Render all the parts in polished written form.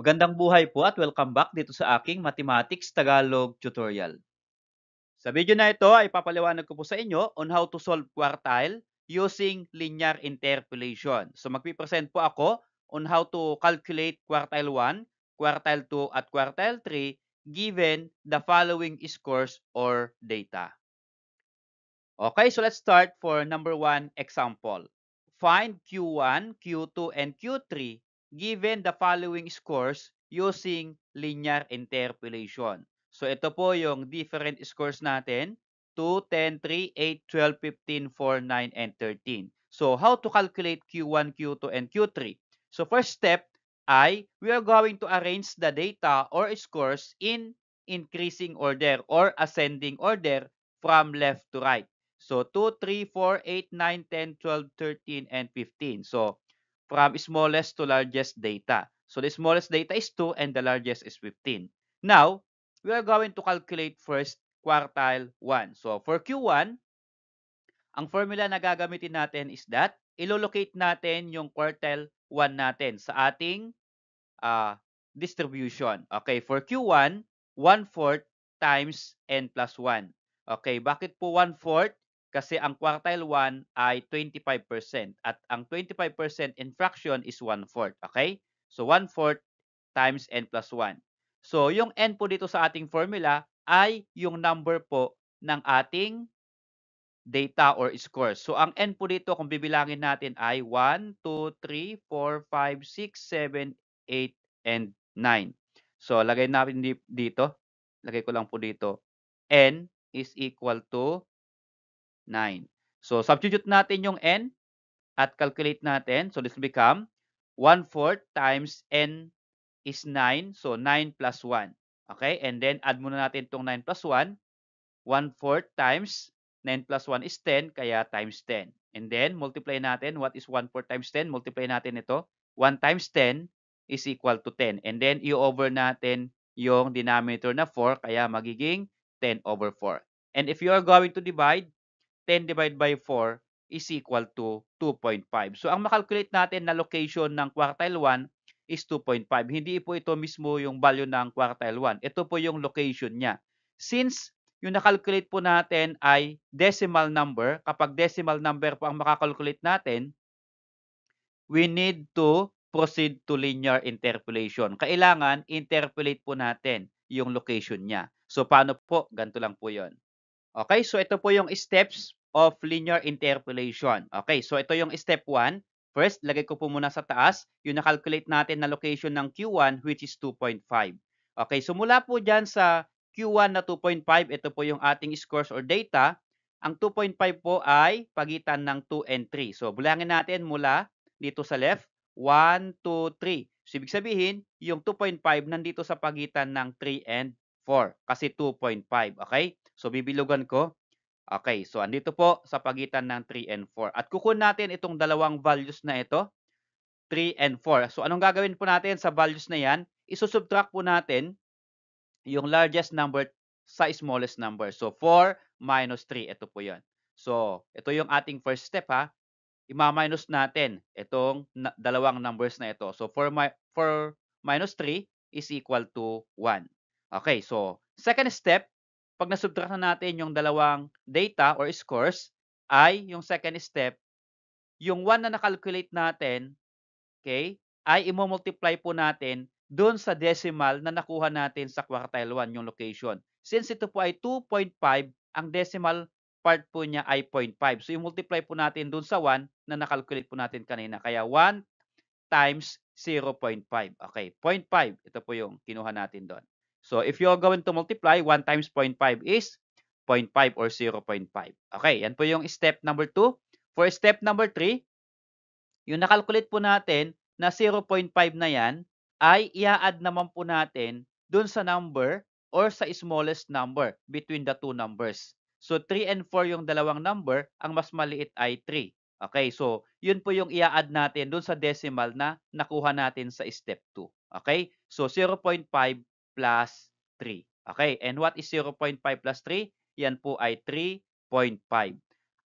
Magandang buhay po at welcome back dito sa aking Mathematics Tagalog tutorial. Sa video na ito ay papaliwanag ko po sa inyo on how to solve quartile using linear interpolation. So magpipresent po ako on how to calculate quartile 1, quartile 2 at quartile 3 given the following scores or data. Okay, so let's start for number 1 example. Find Q1, Q2, and Q3 given the following scores using linear interpolation. So ito po yung different scores natin, 2, 10, 3, 8, 12, 15, 4, 9, and 13. So how to calculate Q1, Q2, and Q3? So first step ay we are going to arrange the data or scores in increasing order or ascending order from left to right. So 2, 3, 4, 8, 9, 10, 12, 13, and 15. So from smallest to largest data. So the smallest data is 2 and the largest is 15. Now, we are going to calculate first quartile 1. So for Q1, ang formula na gagamitin natin is that ilolocate natin yung quartile 1 natin sa ating distribution. Okay, for Q1, 1/4 times n plus 1. Okay, bakit po 1/4? Kasi ang quartile 1 ay 25% at ang 25% in fraction is 1/4. Okay? So 1/4 times n plus 1. So yung n po dito sa ating formula ay yung number po ng ating data or score. So ang n po dito kung bibilangin natin ay 1, 2, 3, 4, 5, 6, 7, 8, and 9. So lagay natin dito. Lagay ko lang po dito. N is equal to 9. So substitute natin yung n at calculate natin. So this will become 1/4 times n is 9. So 9 plus 1. Okay? And then add muna natin itong 9 plus 1. 1/4 times 9 plus 1 is 10, kaya times 10. And then, multiply natin. What is 1/4 times 10? Multiply natin ito. 1 times 10 is equal to 10. And then, i-over natin yung denominator na 4, kaya magiging 10 over 4. And if you are going to divide, 10 divided by 4 is equal to 2.5. So, ang makalculate natin na location ng quartile 1 is 2.5. Hindi po ito mismo yung value ng quartile 1. Ito po yung location niya. Since yung nakalculate po natin ay decimal number, kapag decimal number po ang makakalculate natin, we need to proceed to linear interpolation. Kailangan interpolate po natin yung location niya. So, paano po? Ganito lang po yon. Okay, so ito po yung steps of linear interpolation. Okay, so ito yung step 1. First, lagay ko po muna sa taas yung nakalculate natin na location ng Q1 which is 2.5. Okay, so mula po dyan sa Q1 na 2.5, ito po yung ating scores or data. Ang 2.5 po ay pagitan ng 2 and 3. So, bulangin natin mula dito sa left, 1, 2, 3. So, ibig sabihin, yung 2.5 nandito sa pagitan ng 3 and 4 kasi 2.5. Okay? So, bibilugan ko. Okay, so andito po sa pagitan ng 3 and 4. At kukunin natin itong dalawang values na ito, 3 and 4. So, anong gagawin po natin sa values na yan? Isusubtract po natin yung largest number sa smallest number. So, 4 minus 3. Ito po yan. So, ito yung ating first step ha. Ima-minus natin itong dalawang numbers na ito. So, 4 minus 3 is equal to 1. Okay, so, second step, pag nasubtract na natin yung dalawang data or scores, ay yung second step, yung 1 na nakalculate natin, okay, ay i-multiply po natin doon sa decimal na nakuha natin sa quartile 1, yung location. Since ito po ay 2.5, ang decimal part po niya ay 0.5. So, i-multiply po natin doon sa 1 na nakalculate po natin kanina. Kaya 1 times 0.5. Okay, 0.5. Ito po yung kinuha natin doon. So, if you're going to multiply, 1 times 0.5 is 0.5 or 0.5. Okay, yan po yung step number 2. For step number 3, yung nakalculate po natin na 0.5 na yan, ay i-add naman po natin dun sa number or sa smallest number between the two numbers. So, 3 and 4 yung dalawang number, ang mas maliit ay 3. Okay, so yun po yung i-add natin dun sa decimal na nakuha natin sa step 2. Okay, so 0.5 plus 3. Okay, and what is 0.5 plus 3? Yan po ay 3.5.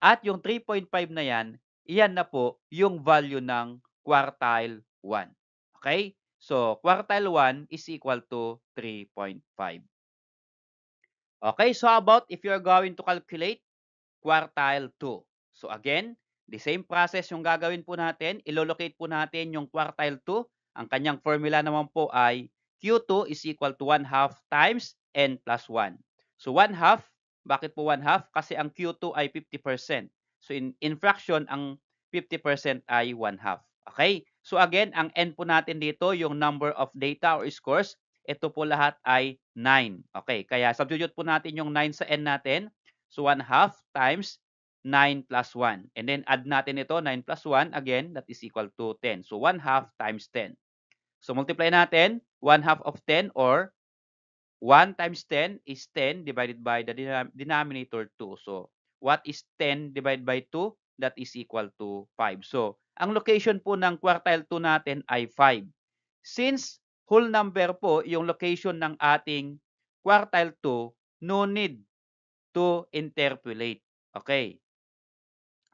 At yung 3.5 na yan, iyan na po yung value ng quartile 1. Okay? So, quartile 1 is equal to 3.5. Okay, so how about if you're going to calculate quartile 2? So again, the same process yung gagawin po natin. Ilolocate po natin yung quartile 2. Ang kanyang formula naman po ay Q2 is equal to 1/2 times N plus 1. So 1/2, bakit po 1/2? Kasi ang Q2 ay 50%. So in fraction, ang 50% ay 1/2. Okay? So again, ang N po natin dito, yung number of data or scores, ito po lahat ay 9. Okay, kaya substitute po natin yung 9 sa N natin. So 1/2 times 9 plus 1. And then add natin ito, 9 plus 1, again, that is equal to 10. So 1/2 times 10. So multiply natin, 1/2 of 10 or 1 times 10 is 10 divided by the denominator 2. So what is 10 divided by 2? That is equal to 5. So ang location po ng quartile 2 natin ay 5. Since whole number po yung location ng ating quartile 2, no need to interpolate. Okay.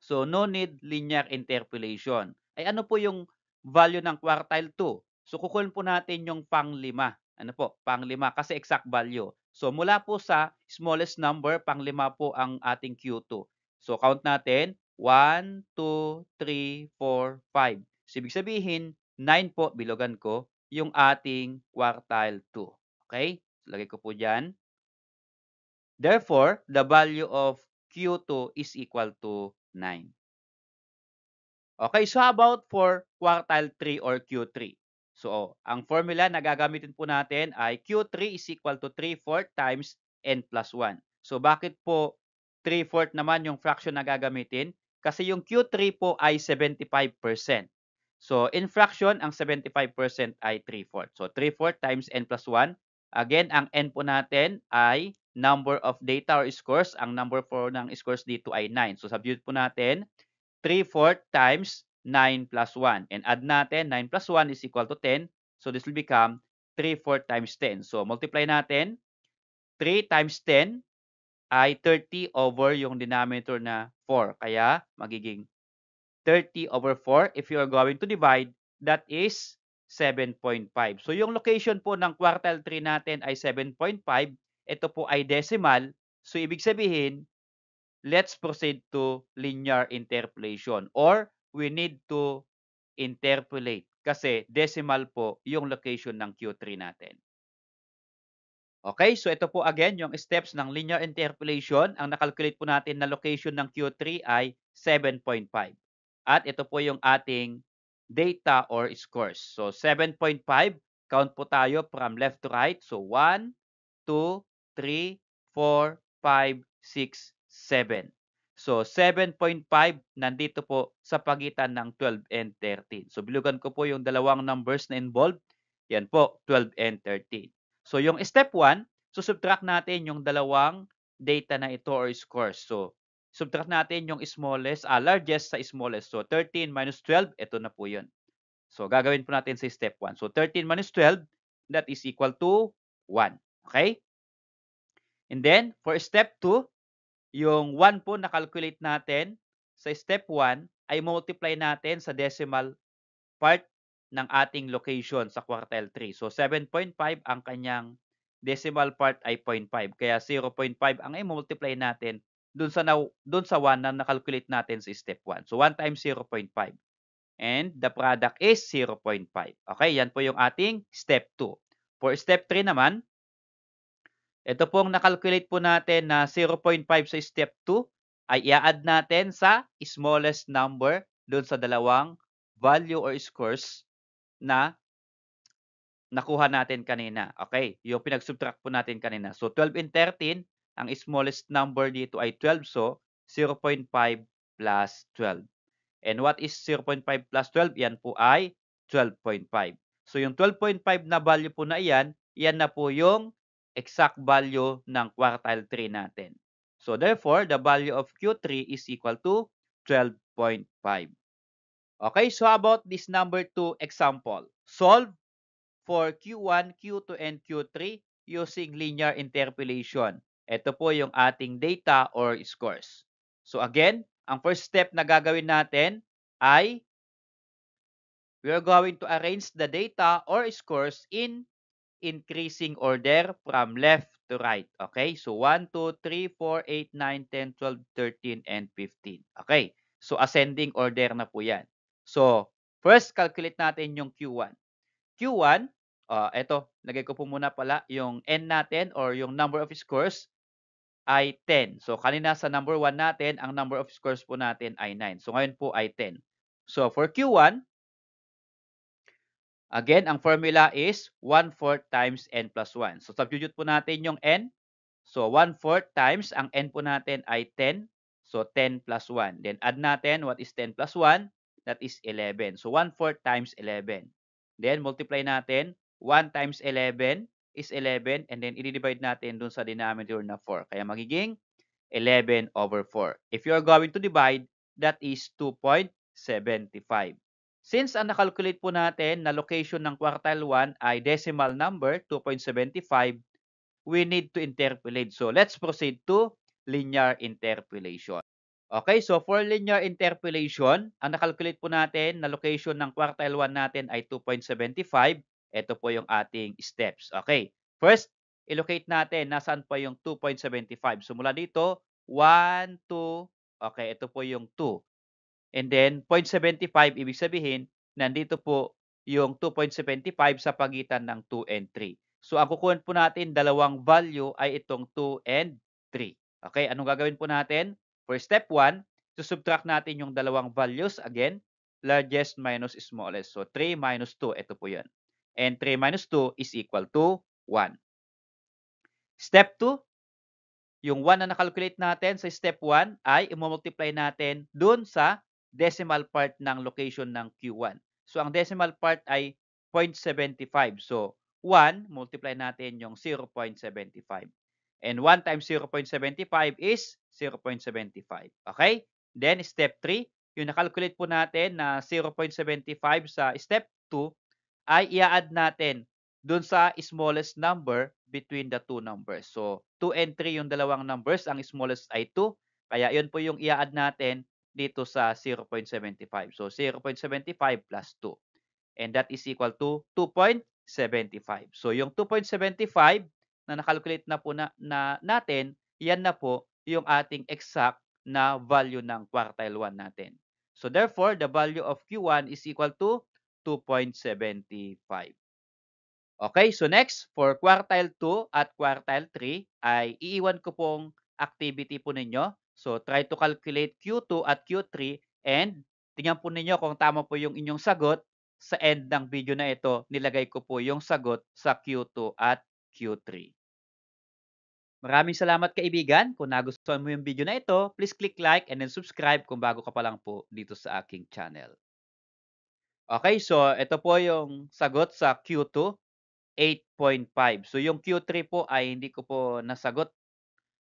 So, no need linear interpolation. Ay ano po yung value ng quartile 2? So, kukunin po natin yung panglima. Ano po? Panglima kasi exact value. So, mula po sa smallest number, panglima po ang ating Q2. So, count natin. 1, 2, 3, 4, 5. So, ibig sabihin, 9 po, bilogan ko, yung ating quartile 2. Okay? So, lagay ko po dyan. Therefore, the value of Q2 is equal to 9. Okay, so how about for quartile 3 or Q3? So, ang formula na gagamitin po natin ay Q3 is equal to 3/4 times N plus 1. So, bakit po 3/4 naman yung fraction na gagamitin? Kasi yung Q3 po ay 75%. So, in fraction, ang 75% ay 3/4. So, 3/4 times N plus 1. Again, ang N po natin ay number of data or scores. Ang number po ng scores dito ay 9. So, substitute po natin 3/4 times 9 plus 1. And add natin, 9 plus 1 is equal to 10. So, this will become 3/4 times 10. So, multiply natin. 3 times 10 ay 30 over yung denominator na 4. Kaya, magiging 30 over 4. If you are going to divide, that is 7.5. So, yung location po ng quartile 3 natin ay 7.5. Ito po ay decimal. So, ibig sabihin, let's proceed to linear interpolation or we need to interpolate kasi decimal po yung location ng Q3 natin. Okay, so ito po again yung steps ng linear interpolation. Ang nakalculate po natin na location ng Q3 ay 7.5. At ito po yung ating data or scores. So 7.5, count po tayo from left to right. So 1, 2, 3, 4, 5, 6, 7. So 7.5 nandito po sa pagitan ng 12 and 13. So bilugan ko po yung dalawang numbers na involved. Yan po, 12 and 13. So yung step 1, subtract natin yung dalawang data na ito or scores. So subtract natin yung largest sa smallest. So 13 minus 12, ito na po yun. So gagawin po natin sa step 1. So 13 minus 12, that is equal to 1. Okay? And then, for step 2, yung 1 po na-calculate natin sa step 1 ay multiply natin sa decimal part ng ating location sa quartile 3. So, 7.5 ang kanyang decimal part ay 0.5. Kaya 0.5 ang i-multiply natin dun sa 1 na na-calculate natin sa step 1. So, 1 times 0.5. And the product is 0.5. Okay, yan po yung ating step 2. For step 3 naman, ito pong nakalculate po natin na 0.5 sa step 2 ay i-add natin sa smallest number doon sa dalawang value or scores na nakuha natin kanina. Okay, yung pinag-subtract po natin kanina. So 12 and 13, ang smallest number dito ay 12. So 0.5 plus 12. And what is 0.5 plus 12? Yan po ay 12.5. So yung 12.5 na value po na yan na po yung exact value ng quartile 3 natin. So therefore, the value of Q3 is equal to 12.5. Okay, so how about this number 2 example? Solve for Q1, Q2, and Q3 using linear interpolation. Ito po yung ating data or scores. So again, ang first step na gagawin natin ay we are going to arrange the data or scores in increasing order from left to right. Okay? So 1, 2, 3, 4, 8, 9, 10, 12, 13, and 15. Okay? So ascending order na po yan. So first, calculate natin yung Q1. Q1, eto, lagay ko po muna pala yung N natin or yung number of scores ay 10. So kanina sa number 1 natin, ang number of scores po natin ay 9. So ngayon po ay 10. So for Q1, again, ang formula is 1/4 times n plus 1. So substitute po natin yung n. So 1/4 times, ang n po natin ay 10. So 10 plus 1. Then add natin, what is 10 plus 1? That is 11. So 1/4 times 11. Then multiply natin, 1 times 11 is 11. And then i-divide natin dun sa denominator na 4. Kaya magiging 11 over 4. If you are going to divide, that is 2.75. Since ang nakalculate po natin na location ng quartile 1 ay decimal number, 2.75, we need to interpolate. So let's proceed to linear interpolation. Okay, so for linear interpolation, ang nakalculate po natin na location ng quartile 1 natin ay 2.75. Ito po yung ating steps. Okay, first, ilocate natin nasaan pa yung 2.75. So mula dito, 1, 2, okay, ito po yung 2. And then 0.75, ibig sabihin, nandito po yung 2.75 sa pagitan ng 2 and 3. So ang kukuha po natin, dalawang value ay itong 2 and 3. Okay, anong gagawin po natin? For step 1, subtract natin yung dalawang values. Again, largest minus smallest. So 3 minus 2, ito po yan. And 3 minus 2 is equal to 1. Step 2, yung 1 na nakalculate natin sa step 1 ay i-multiply natin dun sa decimal part ng location ng Q1. So, ang decimal part ay 0.75. So, 1, multiply natin yung 0.75. And 1 times 0.75 is 0.75. Okay? Then, step 3, yung nakalculate po natin na 0.75 sa step 2 ay i-add natin dun sa smallest number between the two numbers. So, 2 and 3 yung dalawang numbers. Ang smallest ay 2. Kaya, yun po yung i-add natin dito sa 0.75. So, 0.75 plus 2. And that is equal to 2.75. So, yung 2.75 na nakalculate na po natin, yan na po yung ating exact na value ng quartile 1 natin. So, therefore, the value of Q1 is equal to 2.75. Okay, so next, for quartile 2 at quartile 3, ay iiwan ko pong activity po ninyo. So, try to calculate Q2 at Q3 and tingnan po ninyo kung tama po yung inyong sagot. Sa end ng video na ito, nilagay ko po yung sagot sa Q2 at Q3. Maraming salamat kaibigan. Kung nagustuhan mo yung video na ito, please click like and then subscribe kung bago ka pa lang po dito sa aking channel. Okay, so ito po yung sagot sa Q2. 8.5. So, yung Q3 po ay hindi ko po nasagot.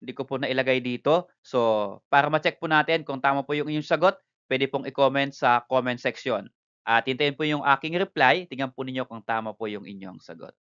Hindi ko po nailagay dito. So, para ma-check po natin kung tama po yung inyong sagot, pwede pong i-comment sa comment section. At hintayin po yung aking reply. Tingnan po ninyo kung tama po yung inyong sagot.